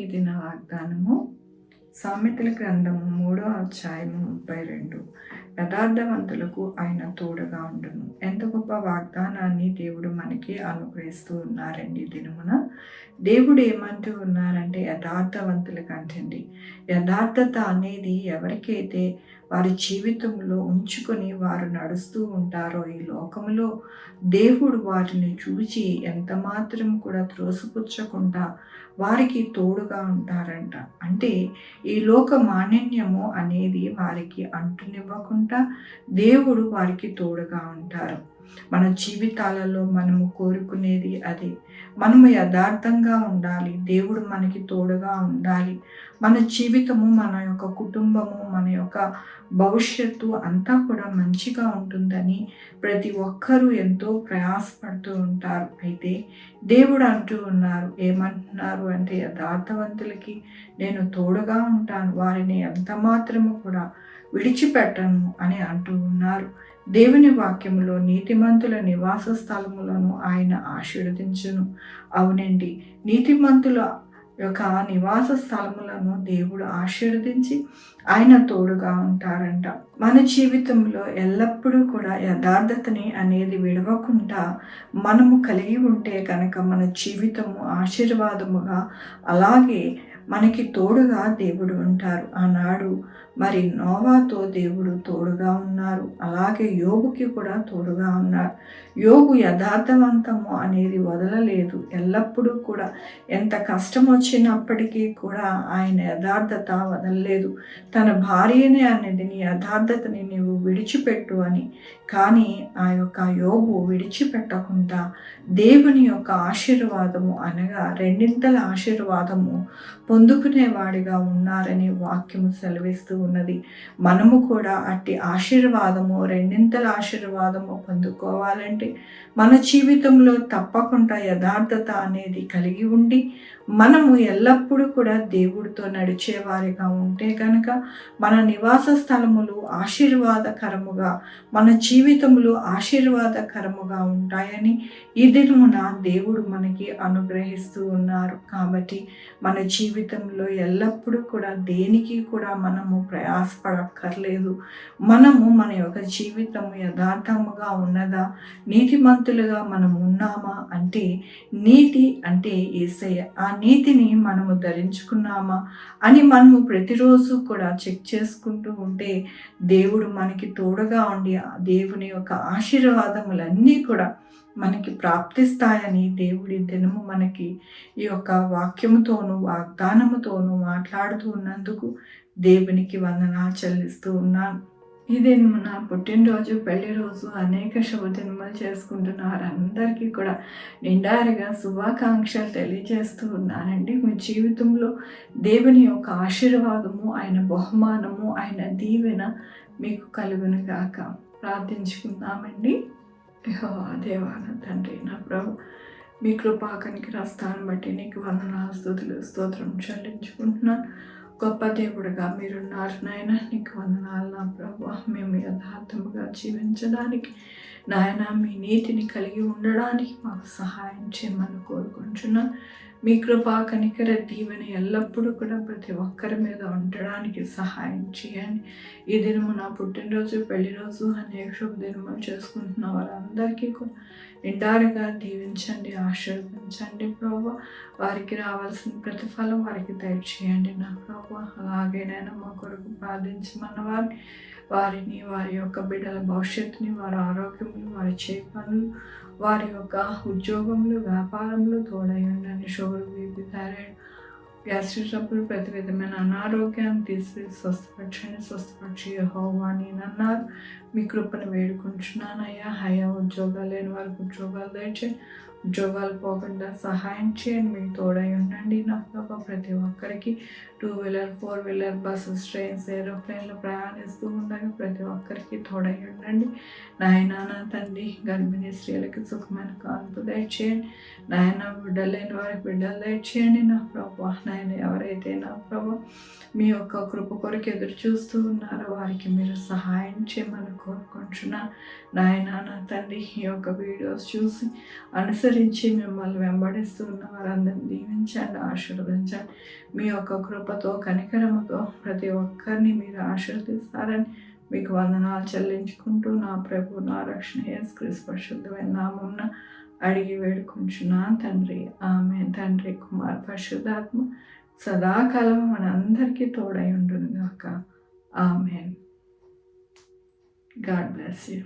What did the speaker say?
ఈ దిన వాగ్దానము సామెతల గ్రంథము 3వ అధ్యాయము 32. యథార్థవంతులకు ఆయన తోడుగా ఉండును. ఎంత గొప్ప వాగ్దానాన్ని దేవుడు మనకి అనుగ్రహిస్తూ ఉన్నారండి. ఈ దినమున దేవుడు ఏమంటూ ఉన్నారంటే యథార్థవంతులకు అంటండి. యథార్థత అనేది ఎవరికైతే వారి జీవితంలో ఉంచుకొని వారు నడుస్తూ ఉంటారో ఈ లోకములో దేవుడు వారిని చూచి ఎంత మాత్రం కూడా త్రోసిపుచ్చకుండా వారికి తోడుగా ఉంటారంట. అంటే ఈ లోక మాలిన్యము అనేది వారికి అంటునివ్వకుండా దేవుడు వారికి తోడుగా ఉంటారు. మన జీవితాలలో మనము కోరుకునేది అదే. మనము యథార్థంగా ఉండాలి, దేవుడు మనకి తోడుగా ఉండాలి. మన జీవితము, మన యొక్క కుటుంబము, మన యొక్క భవిష్యత్తు అంతా కూడా మంచిగా ఉంటుందని ప్రతి ఒక్కరూ ఎంతో ప్రయాసపడుతూ ఉంటారు. అయితే దేవుడు అంటూ ఉన్నారు, ఏమంటున్నారు అంటే యథార్థవంతులకి నేను తోడుగా ఉంటాను, వారిని ఎంత మాత్రము కూడా విడిచిపెట్టను అని అంటూ ఉన్నారు. దేవుని వాక్యములో నీతిమంతుల నివాస స్థలములను ఆయన ఆశీర్వదించును. అవునండి, నీతిమంతుల యొక్క నివాస స్థలములను దేవుడు ఆశీర్వదించి ఆయన తోడుగా ఉంటారంట. మన జీవితంలో ఎల్లప్పుడూ కూడా యథార్థతని అనేది విడవకుండా మనము కలిగి ఉంటే కనుక మన జీవితము ఆశీర్వాదముగా, అలాగే మనకి తోడుగా దేవుడు ఉంటారు. ఆనాడు మరి నోవాతో దేవుడు తోడుగా ఉన్నారు, అలాగే యోగుకి కూడా తోడుగా ఉన్నారు. యోగు యథార్థవంతము అనేది వదలలేదు. ఎల్లప్పుడూ కూడా ఎంత కష్టం వచ్చినప్పటికీ కూడా ఆయన యథార్థత వదలలేదు. తన భార్యనే అనేది నీ యథార్థతని నీవు విడిచిపెట్టు అని. కానీ ఆ యొక్క యోగు విడిచిపెట్టకుండా దేవుని యొక్క ఆశీర్వాదము అనగా రెండింతల ఆశీర్వాదము పొందుకునేవాడిగా ఉన్నారని వాక్యము సెలవిస్తూ ఉన్నది. మనము కూడా అట్టి ఆశీర్వాదము, రెండింతల ఆశీర్వాదము పొందుకోవాలంటే మన జీవితంలో తప్పకుండా యథార్థత అనేది కలిగి ఉండి మనము ఎల్లప్పుడూ కూడా దేవుడితో నడిచేవారిగా ఉంటే కనుక మన నివాస స్థలములు ఆశీర్వాదకరముగా, మన జీవితములు ఆశీర్వాదకరముగా ఉంటాయని ఈ దినమున దేవుడు మనకి అనుగ్రహిస్తూ ఉన్నారు. కాబట్టి మన జీవితంలో ఎల్లప్పుడూ కూడా దేనికి కూడా మనము ప్రయాసపడక్కర్లేదు. మనము మన యొక్క జీవితం యథార్థముగా ఉన్నదా, నీతిమంతులుగా మనము ఉన్నామా అంటే నీతి అంటే యేసయ్య. ఆ నీతిని మనము ధరించుకున్నామా అని మనము ప్రతిరోజు కూడా చెక్ చేసుకుంటూ ఉంటే దేవుడు మనకి తోడుగా ఉండి దేవుని యొక్క ఆశీర్వాదములన్నీ కూడా మనకి ప్రాప్తిస్తాయని దేవుడి దినము మనకి ఈ యొక్క వాక్యముతోనూ వాగ్దానముతోనూ మాట్లాడుతూ ఉన్నందుకు దేవునికి వందనాలు చెల్లిస్తూ ఉన్నాను. ఇదే నా పుట్టినరోజు, పెళ్లి రోజు, అనేక శుభదినములు చేసుకుంటున్నారు. అందరికీ కూడా నిండారుగా శుభాకాంక్షలు తెలియజేస్తూ ఉన్నానండి. మీ జీవితంలో దేవుని యొక్క ఆశీర్వాదము, ఆయన బహుమానము, ఆయన దీవెన మీకు కలుగును గాక. ప్రార్థించుకుందామండి. దేవా నా తండ్రి, నా ప్రభు, మీ కృపా కనికరాస్తాన్ని బట్టి నీకు వందనాలు, స్తుతులు, స్తోత్రం చెల్లించుకుంటున్నాను. గొప్ప దేవుడుగా మీరున్నారు నాయన, నీకు వందనాలు నా ప్రభు. మేము యథార్థముగా జీవించడానికి నాయన, మీ నీతిని కలిగి ఉండడానికి మాకు సహాయం చేయమని కోరుకుంటున్నాను. మీ కృపా కనికర దీవెన ఎల్లప్పుడూ కూడా ప్రతి ఒక్కరి మీద ఉండడానికి సహాయం చేయండి. ఈ దినము నా పుట్టినరోజు, పెళ్లి రోజు, అనేక శుభదినములు చేసుకుంటున్న వారందరికీ కూడా నిండారుగా దీవించండి, ఆశీర్వదించండి ప్రభు. వారికి రావాల్సిన ప్రతిఫలం వారికి దయచేయండి నా ప్రభు. అలాగే నేను మా కొరకు ప్రార్థించమన్న వారిని, వారి యొక్క బిడ్డల భవిష్యత్తుని, వారి ఆరోగ్యములు, వారి చేతి పనులు, వారి యొక్క ఉద్యోగములు, వ్యాపారములు తోడై ఉండండి. Sugar, BP, thyroid, gastric trouble, ప్రతి విధమైన అనారోగ్యాన్ని తీసివేసి స్వస్థపరిచి యెహోవా నేనన్నారు. మీ కృపను వేడుకుంటున్నానయ్యా. ఉద్యోగాలు లేని వారికి ఉద్యోగాలు దయచేయండి, ఉద్యోగాలు పోకుండా సహాయం చేయండి. మీకు తోడై ఉండండి నా ప్రభు. ప్రతి ఒక్కరికి 2 వీలర్, 4 వీలర్, బస్సెస్, ట్రైన్స్, ఏరోప్లేన్లు ప్రయాణిస్తూ ఉండగా ప్రతి ఒక్కరికి తోడై ఉండండి నాయన. నా తండ్రి, గర్భిణీ స్త్రీలకి సుఖమైన కాన్పు దయచేయండి నాయన. బిడ్డలు లేని వారికి బిడ్డలు దయచేయండి నా ప్రభు. నాయన, ఎవరైతే నా ప్రభు మీ యొక్క కృప కొరకు ఎదురు చూస్తూ ఉన్నారో వారికి మీరు సహాయం చేయమని కోరుకుంటున్నాను నాయన. నా తండ్రి, ఈ యొక్క వీడియోస్ చూసి అనుసరి అనుసరించి మిమ్మల్ని వెంబడిస్తూ ఉన్న వారందరినీ దీవించండి, ఆశీర్వదించండి. మీ యొక్క కృపతో కనికరముతో ప్రతి ఒక్కరిని మీరు ఆశీర్వదిస్తారని మీకు వందనాలు చెల్లించుకుంటూ నా ప్రభు నా రక్షణ యేసుక్రీస్తు పరిశుద్ధమైన నామమున అడిగి వేడుకుంటున్నాను తండ్రి. ఆమేన్. తండ్రి, కుమార్, పరిశుద్ధాత్మ సదాకాలం మనందరికీ తోడై ఉండును గాక. ఆమేన్. God bless you.